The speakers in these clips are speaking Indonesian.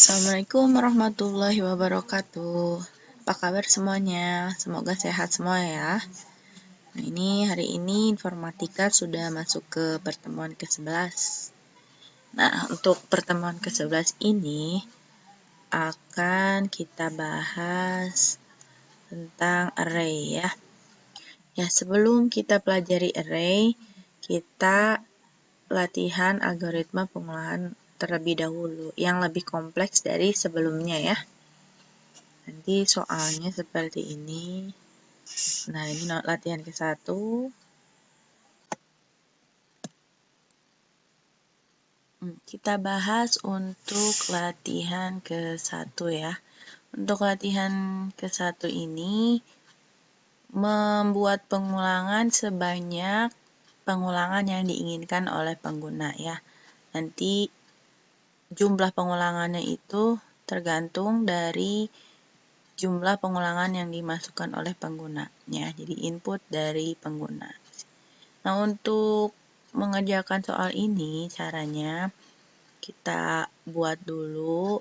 Assalamualaikum warahmatullahi wabarakatuh. Apa kabar semuanya? Semoga sehat semua ya. Nah, hari ini informatika sudah masuk ke pertemuan ke-11. Nah, untuk pertemuan ke-11 ini akan kita bahas tentang array ya. Ya, sebelum kita pelajari array, kita latihan algoritma pengolahan terlebih dahulu yang lebih kompleks dari sebelumnya ya. Nanti soalnya seperti ini. Nah, ini latihan ke-1. Kita bahas untuk latihan ke-1 ya. Untuk latihan ke-1 ini membuat pengulangan sebanyak pengulangan yang diinginkan oleh pengguna ya. Nanti jumlah pengulangannya itu tergantung dari jumlah pengulangan yang dimasukkan oleh penggunanya. Jadi input dari pengguna. Nah, untuk mengerjakan soal ini caranya kita buat dulu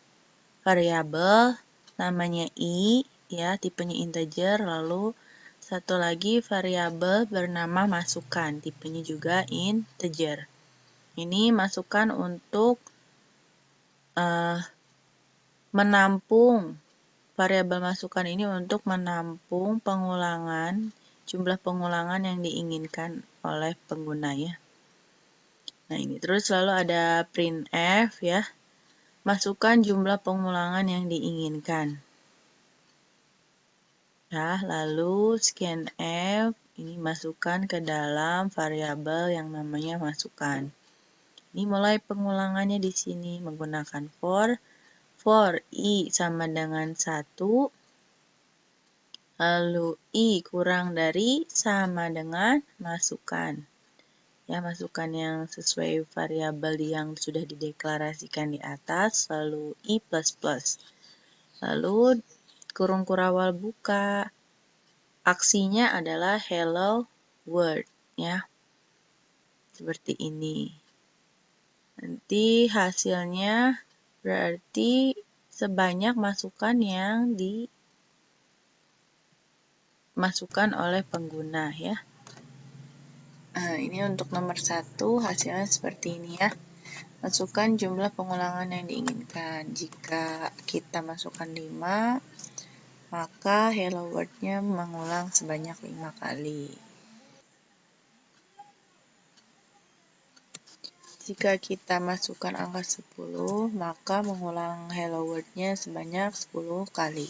variabel namanya i ya, tipenya integer, lalu satu lagi variabel bernama masukan, tipenya juga integer. Ini masukan untuk menampung variabel masukan ini untuk menampung pengulangan, jumlah pengulangan yang diinginkan oleh pengguna ya. Nah, ini terus lalu ada printf ya. Masukkan jumlah pengulangan yang diinginkan. Ya, lalu scanf ini masukkan ke dalam variabel yang namanya masukan. Ini mulai pengulangannya di sini menggunakan for i sama dengan 1, lalu i kurang dari sama dengan masukan. Ya, masukan yang sesuai variabel yang sudah dideklarasikan di atas, lalu i++. Lalu kurung kurawal buka. Aksinya adalah hello world ya. Seperti ini. Nanti hasilnya berarti sebanyak masukan yang dimasukkan oleh pengguna ya. Nah, ini untuk nomor 1 hasilnya seperti ini ya. Masukkan jumlah pengulangan yang diinginkan. Jika kita masukkan 5, maka hello world-nya mengulang sebanyak 5 kali. Jika kita masukkan angka 10, maka mengulang hello world-nya sebanyak 10 kali.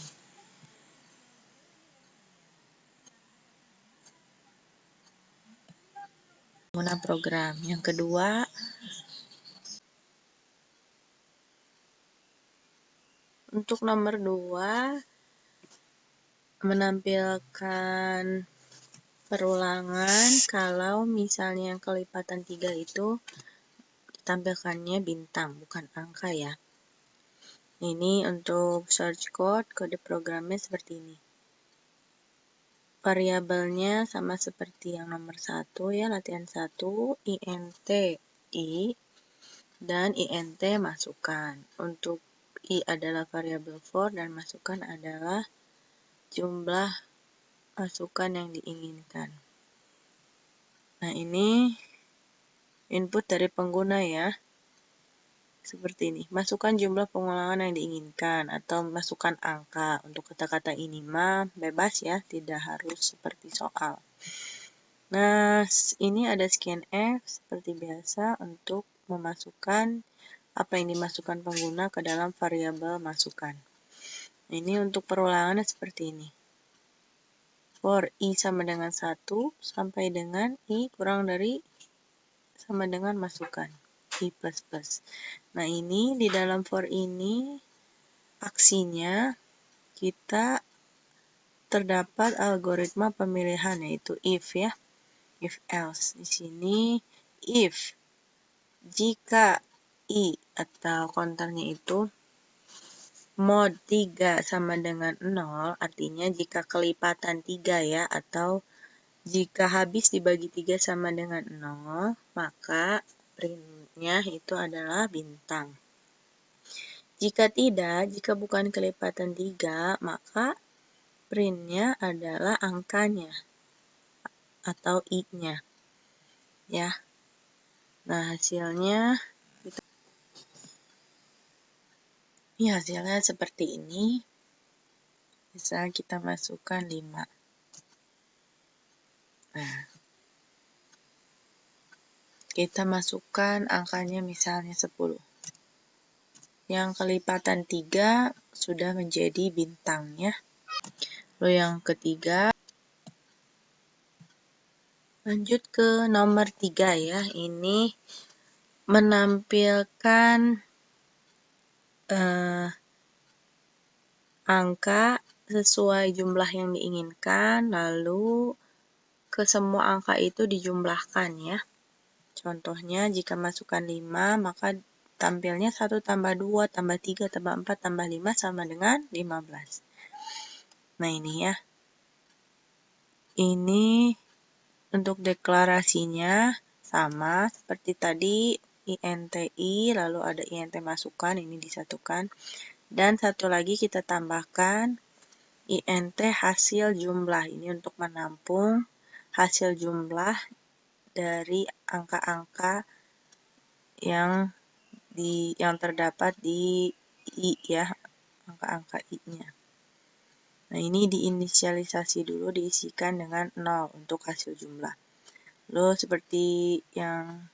Pengguna program. Yang kedua, untuk nomor 2, menampilkan perulangan kalau misalnya yang kelipatan 3 itu tampilkannya bintang, bukan angka ya. Ini untuk source code, kode programnya seperti ini. Variabelnya sama seperti yang nomor 1 ya, latihan 1, int i dan int masukan. Untuk i adalah variabel for dan masukan adalah jumlah masukan yang diinginkan. Nah, ini input dari pengguna ya. Seperti ini. Masukkan jumlah pengulangan yang diinginkan atau masukkan angka. Untuk kata-kata ini mah bebas ya, tidak harus seperti soal. Nah, ini ada scanf seperti biasa untuk memasukkan apa yang dimasukkan pengguna ke dalam variabel masukan. Ini untuk perulangannya seperti ini. For i sama dengan 1 sampai dengan i kurang dari sama dengan masukan. I++. Nah, ini di dalam for ini aksinya kita terdapat algoritma pemilihan yaitu if ya. If else. Di sini if jika i atau counternya itu mod 3 sama dengan 0, artinya jika kelipatan 3 ya, atau jika habis dibagi 3 sama dengan 0, maka printnya itu adalah bintang. Jika tidak, jika bukan kelipatan 3, maka print-nya adalah angkanya atau I-nya. Ya. Nah, hasilnya hasilnya seperti ini. Bisa kita masukkan 5. Nah, kita masukkan angkanya misalnya 10. Yang kelipatan 3 sudah menjadi bintangnya. Lalu yang ketiga, lanjut ke nomor 3 ya. Ini menampilkan angka sesuai jumlah yang diinginkan, lalu ke semua angka itu dijumlahkan ya. Contohnya, jika masukkan 5, maka tampilnya 1 tambah 2 tambah 3 tambah 4 tambah 5 sama dengan 15. Nah, ini ya. Ini untuk deklarasinya sama seperti tadi, INTI, lalu ada INT masukan, ini disatukan. Dan satu lagi kita tambahkan INT hasil jumlah, ini untuk menampung hasil jumlah dari angka-angka yang terdapat di I ya, angka-angka I-nya. Nah, ini diinisialisasi dulu, diisikan dengan 0 untuk hasil jumlah. Lalu seperti yang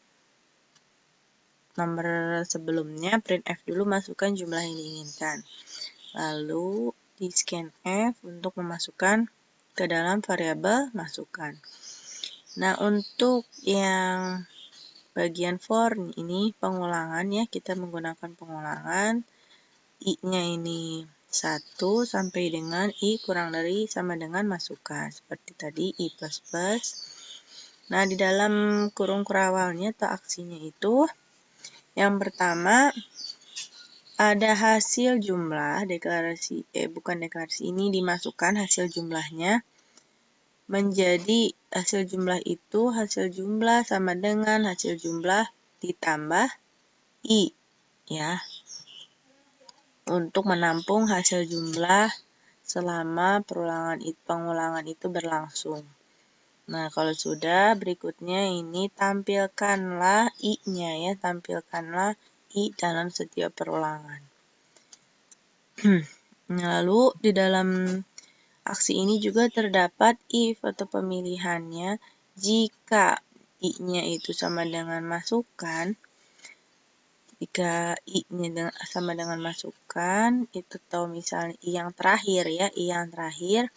nomor sebelumnya, printf dulu masukkan jumlah yang diinginkan. Lalu di scanf untuk memasukkan ke dalam variabel masukan. Nah, untuk yang bagian for ini pengulangan ya, kita menggunakan pengulangan. I-nya ini 1 sampai dengan I kurang dari sama dengan masukan. Seperti tadi I++. Nah, di dalam kurung kurawalnya atau aksinya itu, yang pertama ada hasil jumlah, bukan deklarasi, ini dimasukkan hasil jumlahnya menjadi hasil jumlah itu, hasil jumlah sama dengan hasil jumlah ditambah I ya, untuk menampung hasil jumlah selama pengulangan itu berlangsung. Nah, kalau sudah, berikutnya ini tampilkanlah I-nya ya, tampilkanlah I dalam setiap perulangan. Lalu di dalam aksi ini juga terdapat if atau pemilihannya. Jika I-nya itu sama dengan masukan, jika I-nya sama dengan masukan, itu tahu misalnya I yang terakhir ya, I yang terakhir,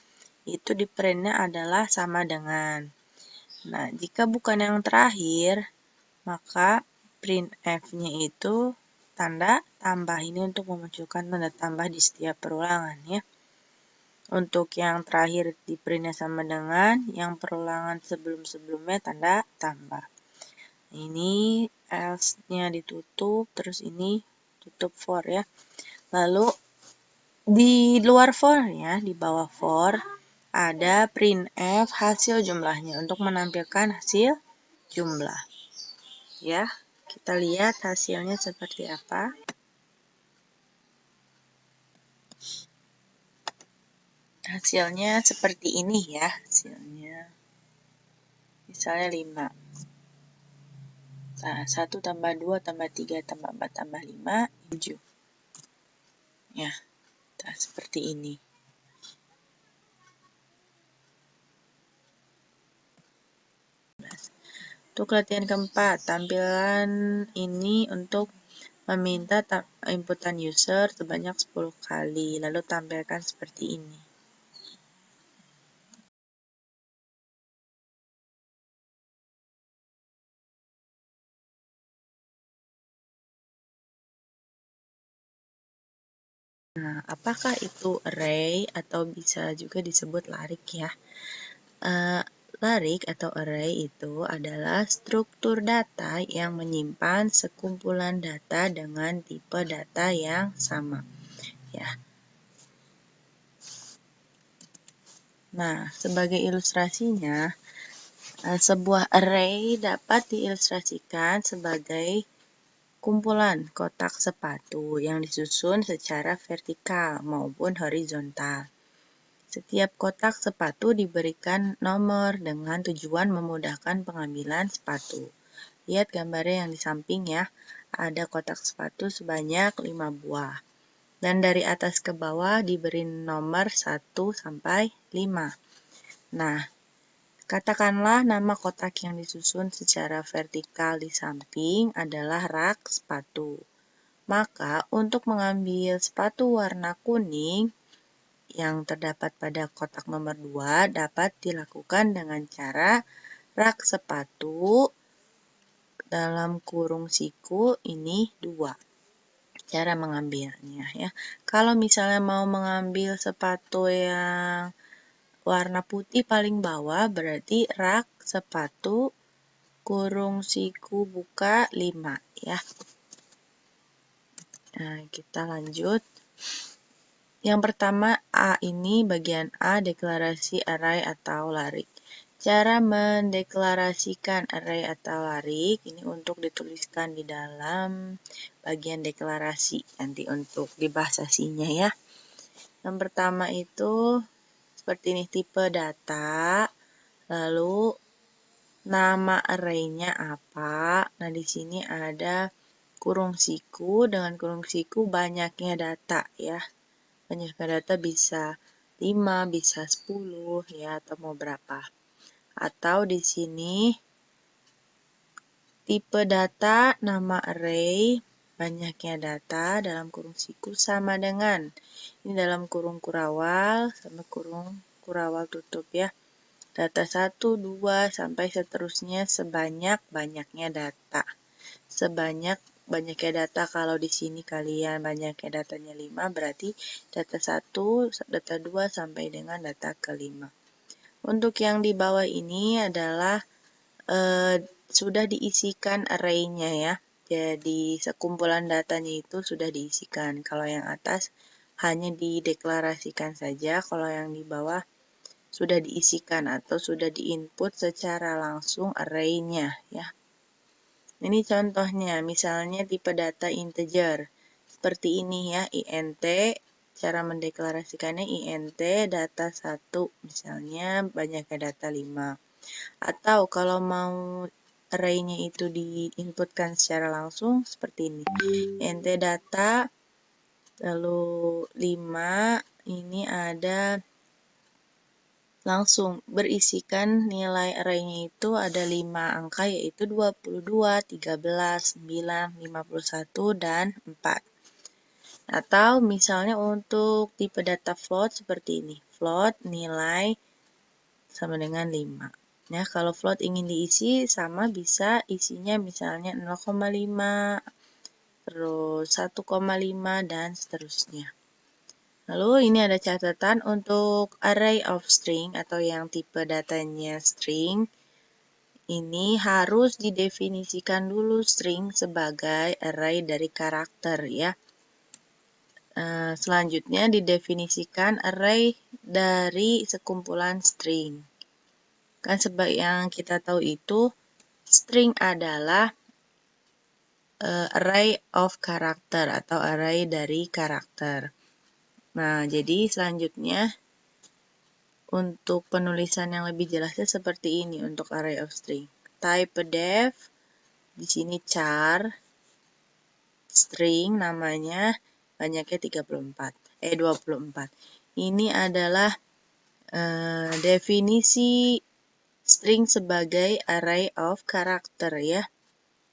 itu di print-nya adalah sama dengan. Nah, jika bukan yang terakhir, maka printf-nya itu tanda tambah. Ini untuk memunculkan tanda tambah di setiap perulangan ya. Untuk yang terakhir di print-nya sama dengan, yang perulangan sebelum-sebelumnya tanda tambah. Ini else-nya ditutup, terus ini tutup for ya. Lalu di luar for ya, di bawah for, ada printf hasil jumlahnya untuk menampilkan hasil jumlah. Ya, kita lihat hasilnya seperti apa. Hasilnya seperti ini ya, hasilnya. Misalnya 5. Nah, 1 tambah 2 tambah 3 tambah 4 tambah 5, 7. Ya, nah, seperti ini. Untuk latihan keempat, tampilan ini untuk meminta inputan user sebanyak 10 kali, lalu tampilkan seperti ini. Nah, apakah itu array atau bisa juga disebut larik ya? Larik atau array itu adalah struktur data yang menyimpan sekumpulan data dengan tipe data yang sama. Ya. Nah, sebagai ilustrasinya, sebuah array dapat diilustrasikan sebagai kumpulan kotak sepatu yang disusun secara vertikal maupun horizontal. Setiap kotak sepatu diberikan nomor dengan tujuan memudahkan pengambilan sepatu. Lihat gambarnya yang di samping ya, ada kotak sepatu sebanyak 5 buah. Dan dari atas ke bawah diberi nomor 1 sampai 5. Nah, katakanlah nama kotak yang disusun secara vertikal di samping adalah rak sepatu. Maka untuk mengambil sepatu warna kuning yang terdapat pada kotak nomor 2 dapat dilakukan dengan cara rak sepatu dalam kurung siku ini 2. Cara mengambilnya ya. Kalau misalnya mau mengambil sepatu yang warna putih paling bawah, berarti rak sepatu kurung siku buka 5 ya. Nah, kita lanjut. Yang pertama A ini bagian A deklarasi array atau larik. Cara mendeklarasikan array atau larik ini untuk dituliskan di dalam bagian deklarasi nanti untuk di bahasa C-nya ya. Yang pertama itu seperti ini, tipe data, lalu nama array-nya apa. Nah, di sini ada kurung siku, dengan kurung siku banyaknya data ya. Banyaknya data bisa 5, bisa 10 ya, atau mau berapa. Atau di sini tipe data, nama array, banyaknya data dalam kurung siku sama dengan ini dalam kurung kurawal sama kurung kurawal tutup ya. Data 1, 2 sampai seterusnya sebanyak-banyaknya data. Banyaknya data, kalau di sini kalian banyaknya datanya 5, berarti data 1, data 2 sampai dengan data ke-5. Untuk yang di bawah ini adalah sudah diisikan array-nya ya. Jadi sekumpulan datanya itu sudah diisikan. Kalau yang atas hanya dideklarasikan saja, kalau yang di bawah sudah diisikan atau sudah diinput secara langsung array-nya ya. Ini contohnya, misalnya tipe data integer. Seperti ini ya, int, cara mendeklarasikannya int data 1, misalnya banyaknya data 5. Atau kalau mau array-nya itu diinputkan secara langsung, seperti ini. Int data, lalu 5, ini ada langsung berisikan nilai array-nya itu ada 5 angka, yaitu 22, 13, 9, 51, dan 4. Atau misalnya untuk tipe data float seperti ini. Float nilai sama dengan 5. Ya, kalau float ingin diisi sama bisa isinya misalnya 0,5, terus 1,5, dan seterusnya. Lalu ini ada catatan untuk array of string atau yang tipe datanya string. Ini harus didefinisikan dulu string sebagai array dari karakter ya. Selanjutnya didefinisikan array dari sekumpulan string. Kan sebagai yang kita tahu itu string adalah array of character atau array dari karakter. Nah, jadi selanjutnya untuk penulisan yang lebih jelasnya seperti ini untuk array of string. Type def, di sini char, string namanya, banyaknya 24. Ini adalah definisi string sebagai array of character ya.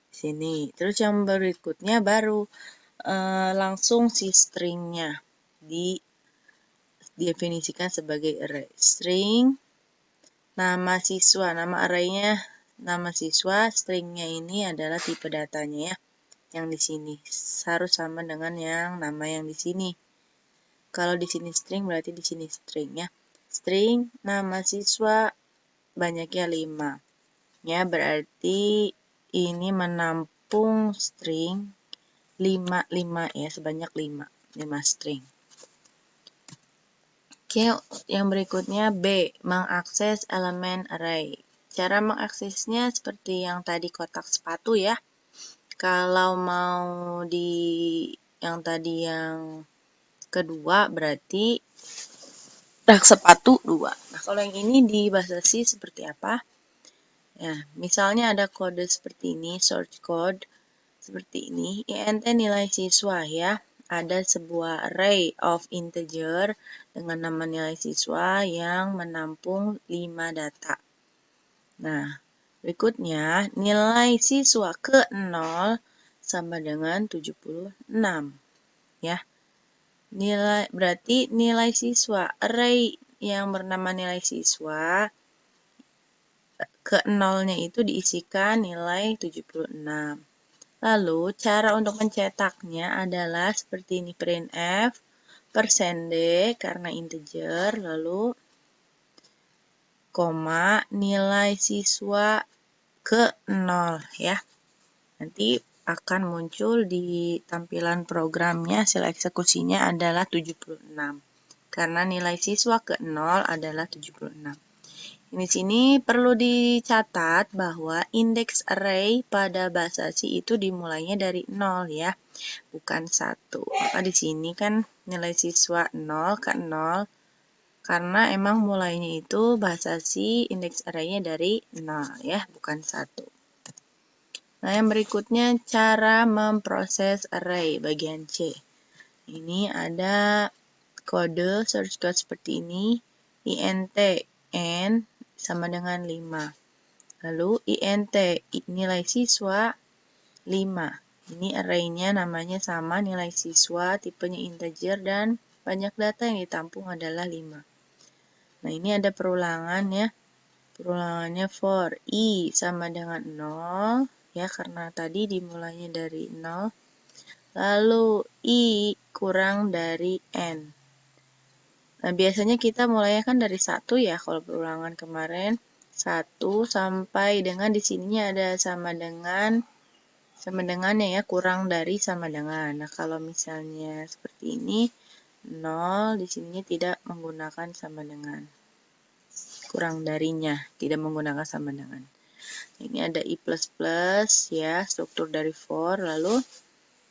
Sini. Terus yang berikutnya baru langsung si stringnya didefinisikan sebagai array. String nama siswa, nama array-nya nama siswa, stringnya ini adalah tipe datanya ya. Yang di sini harus sama dengan yang nama yang di sini. Kalau di sini string berarti di sini string ya. String nama siswa banyaknya 5. Ya, berarti ini menampung string 5 ya, sebanyak 5 string. Oke, yang berikutnya B, mengakses elemen array. Cara mengaksesnya seperti yang tadi kotak sepatu ya. Kalau mau di yang tadi yang kedua berarti rak sepatu 2. Nah, kalau yang ini di bahasa C seperti apa? Ya, misalnya ada kode seperti ini, source code seperti ini, int nilai siswa ya. Ada sebuah array of integer dengan nama nilai siswa yang menampung 5 data. Nah, berikutnya nilai siswa ke 0 sama dengan 76 ya. Berarti nilai siswa array yang bernama nilai siswa ke 0-nya itu diisikan nilai 76. Lalu cara untuk mencetaknya adalah seperti ini, printf %d karena integer, lalu koma nilai siswa ke 0 ya. Nanti akan muncul di tampilan programnya, hasil eksekusinya adalah 76. Karena nilai siswa ke 0 adalah 76. Di sini perlu dicatat bahwa indeks array pada bahasa C itu dimulainya dari 0 ya, bukan 1. Maka di sini kan nilai siswa 0 ke 0, karena emang mulainya itu bahasa C indeks array-nya dari 0 ya, bukan 1. Nah, yang berikutnya cara memproses array bagian C. Ini ada kode source code seperti ini, int n sama dengan 5. Lalu int nilai siswa 5. Ini array-nya namanya sama, nilai siswa, tipenya integer, dan banyak data yang ditampung adalah 5. Nah, ini ada perulangan ya. Perulangannya for i sama dengan 0 ya, karena tadi dimulainya dari 0. Lalu i kurang dari n. Nah, biasanya kita mulainya kan dari 1 ya, kalau perulangan kemarin 1 sampai dengan di sininya ada sama dengannya ya, kurang dari sama dengan. Nah, kalau misalnya seperti ini 0, di sininya tidak menggunakan sama dengan. Kurang darinya, tidak menggunakan sama dengan. Ini ada i++ ya, struktur dari for, lalu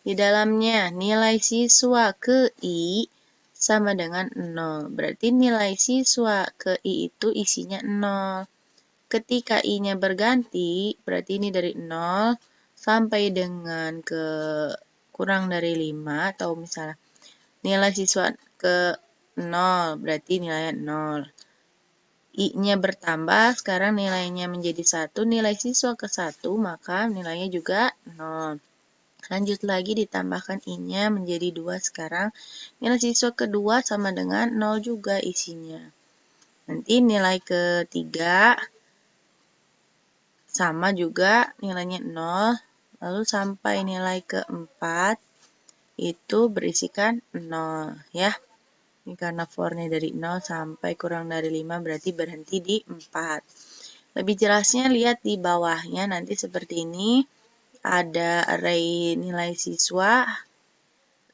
di dalamnya nilai siswa ke i sama dengan 0. Berarti nilai siswa ke i itu isinya 0. Ketika i-nya berganti, berarti ini dari 0 sampai dengan ke kurang dari 5, atau misalnya nilai siswa ke 0, berarti nilainya 0. I-nya bertambah, sekarang nilainya menjadi 1, nilai siswa ke 1, maka nilainya juga 0. Lanjut lagi ditambahkan i-nya menjadi 2, sekarang nilai siswa kedua sama dengan 0 juga isinya. Nanti nilai ketiga sama juga nilainya 0, lalu sampai nilai keempat itu berisikan 0 ya. Ini karena for-nya dari 0 sampai kurang dari 5 berarti berhenti di 4. Lebih jelasnya lihat di bawahnya nanti seperti ini. Ada array nilai siswa,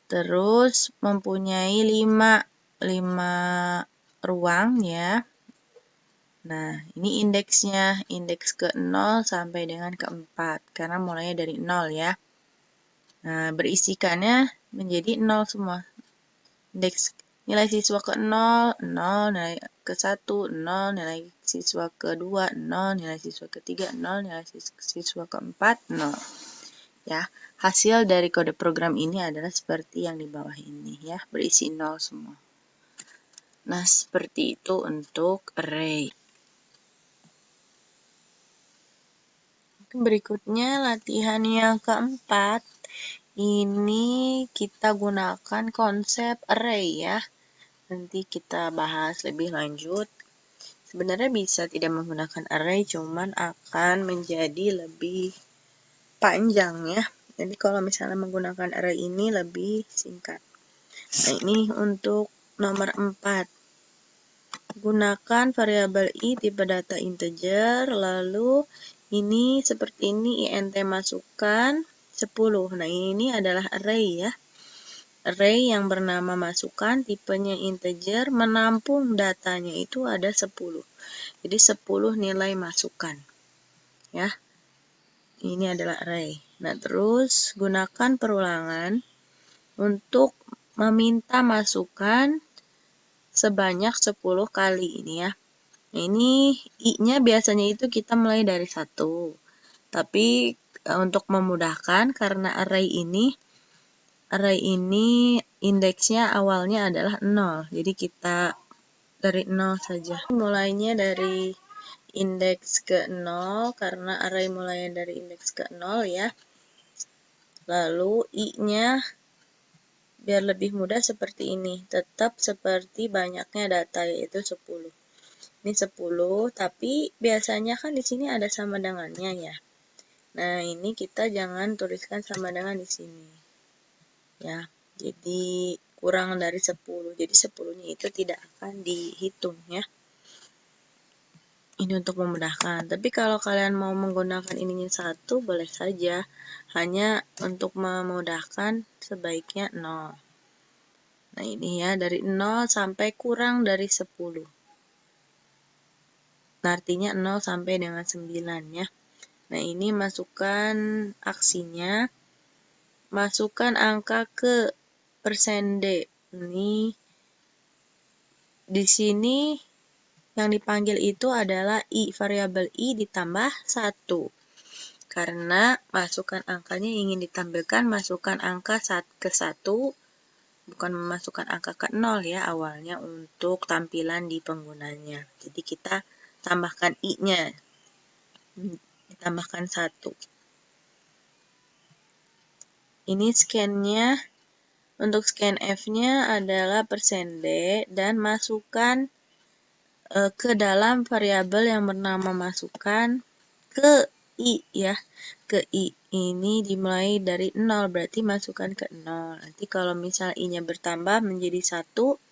terus mempunyai 5 ruang ya. Nah, ini indeksnya, indeks ke 0 sampai dengan ke 4, karena mulainya dari 0 ya. Nah, berisikannya menjadi 0 semua. Indeks nilai siswa ke 0, 0, nilai ke 1, 0, nilai siswa ke 2, 0, nilai siswa ke 3, 0, nilai siswa ke 4, 0. Ya, hasil dari kode program ini adalah seperti yang di bawah ini ya, berisi 0 semua. Nah, seperti itu untuk array. Berikutnya latihan yang keempat. Ini kita gunakan konsep array ya. Nanti kita bahas lebih lanjut. Sebenarnya bisa tidak menggunakan array, cuman akan menjadi lebih panjang ya. Jadi kalau misalnya menggunakan array ini lebih singkat. Nah, ini untuk nomor 4. Gunakan variabel i tipe data integer, lalu ini seperti ini int masukkan 10. Nah, ini adalah array ya. Array yang bernama masukkan, tipenya integer, menampung datanya itu ada 10. Jadi 10 nilai masukkan. Ya. Ini adalah array. Nah, terus gunakan perulangan untuk meminta masukan sebanyak 10 kali ini ya. Nah, ini I-nya biasanya itu kita mulai dari 1. Tapi untuk memudahkan karena array ini indeksnya awalnya adalah 0. Jadi kita dari 0 saja. Mulainya dari indeks ke 0 karena array mulainya dari indeks ke 0 ya. Lalu I-nya biar lebih mudah seperti ini. Tetap seperti banyaknya data yaitu 10. Ini 10, tapi biasanya kan di sini ada sama dengannya ya. Nah, ini kita jangan tuliskan sama dengan di sini. Ya. Jadi kurang dari 10. Jadi 10-nya itu tidak akan dihitung ya. Ini untuk memudahkan. Tapi kalau kalian mau menggunakan ininya 1, boleh saja. Hanya untuk memudahkan sebaiknya 0. Nah, ini ya, dari 0 sampai kurang dari 10. Nah, artinya 0 sampai dengan 9 ya. Nah, ini masukkan aksinya. Masukkan angka ke %D. Ini di sini yang dipanggil itu adalah I, variabel I ditambah 1. Karena masukkan angkanya ingin ditampilkan, masukkan angka ke 1, bukan memasukkan angka ke 0 ya awalnya untuk tampilan di penggunanya. Jadi kita tambahkan I-nya, ditambahkan 1. Ini scan-nya, untuk scan F-nya adalah %D dan masukkan ke dalam variabel yang bernama masukkan ke I ya. Ke I ini dimulai dari 0, berarti masukkan ke 0. Nanti kalau misal I-nya bertambah menjadi 1,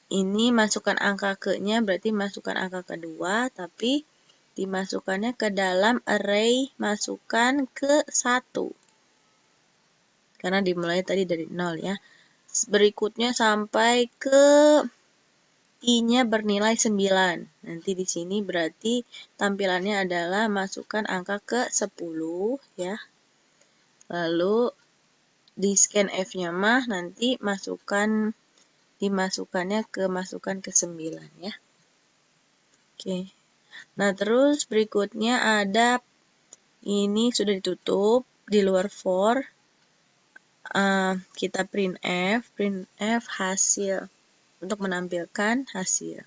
ini masukkan angka ke-nya berarti masukkan angka kedua, tapi dimasukkannya ke dalam array masukkan ke 1. Karena dimulai tadi dari 0 ya. Berikutnya sampai ke I-nya bernilai 9. Nanti di sini berarti tampilannya adalah masukkan angka ke 10 ya. Lalu di scan F-nya mah nanti dimasukkannya ke 9 ya. Oke. Nah, terus berikutnya ada ini sudah ditutup di luar for. Kita printf hasil untuk menampilkan hasil.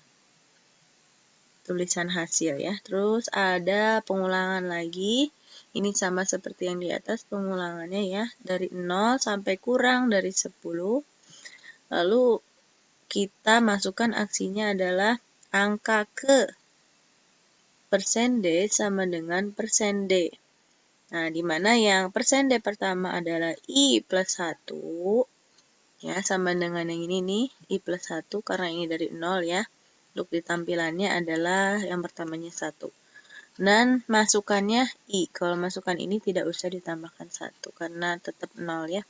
Tulisan hasil ya. Terus ada pengulangan lagi. Ini sama seperti yang di atas pengulangannya ya. Dari 0 sampai kurang dari 10. Lalu kita masukkan aksinya adalah angka ke %D sama dengan %D. Nah, di mana yang %D pertama adalah I plus 1. Ya, sama dengan yang ini nih, I plus 1 karena ini dari 0 ya. Untuk ditampilannya adalah yang pertamanya 1. Dan masukannya I. Kalau masukkan ini tidak usah ditambahkan 1 karena tetap 0 ya.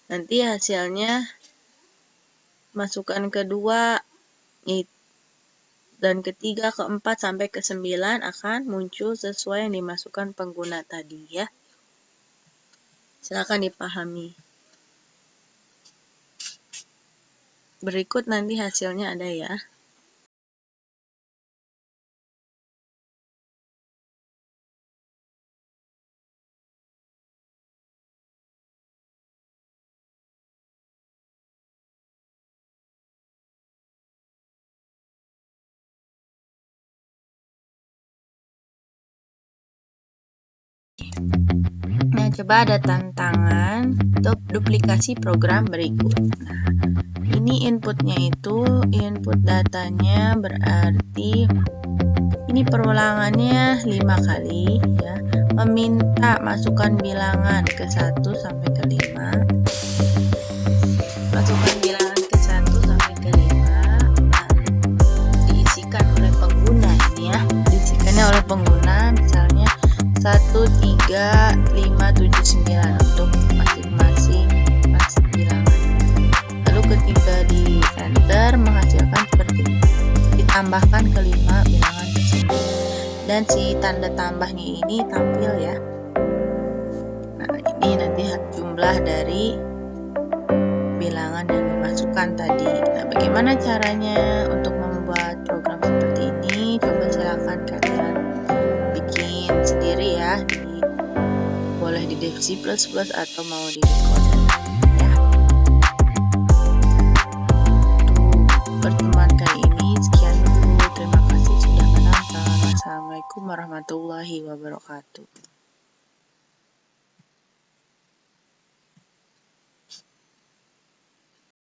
Nanti hasilnya masukkan kedua dan ketiga, keempat, sampai ke 9 akan muncul sesuai yang dimasukkan pengguna tadi ya. Silakan dipahami. Berikut nanti hasilnya ada ya. Nah, coba ada tantangan untuk duplikasi program berikut. Nah, ini inputnya itu, input datanya berarti ini perulangannya 5 kali ya. Meminta masukkan bilangan ke 1 sampai ke 5. Masukkan bilangan ke 1 sampai ke 5. Diisikan oleh pengguna ini ya. Diisikannya oleh pengguna misalnya 1, 3, 5, 7, 9 untuk masing-masing bilangan. Lalu ketika di enter menghasilkan seperti ini. Ditambahkan ke 5 bilangan tersebut. Dan si tanda tambahnya ini tampil ya. I nanti jumlah dari bilangan yang dimasukkan tadi. Nah, bagaimana caranya untuk membuat program seperti ini? Coba silakan kalian bikin sendiri ya. Boleh di Dev C++ atau mau di Decoder ya. Untuk pertemuan kali ini sekian dulu. Terima kasih sudah menonton. Wassalamualaikum warahmatullahi wabarakatuh.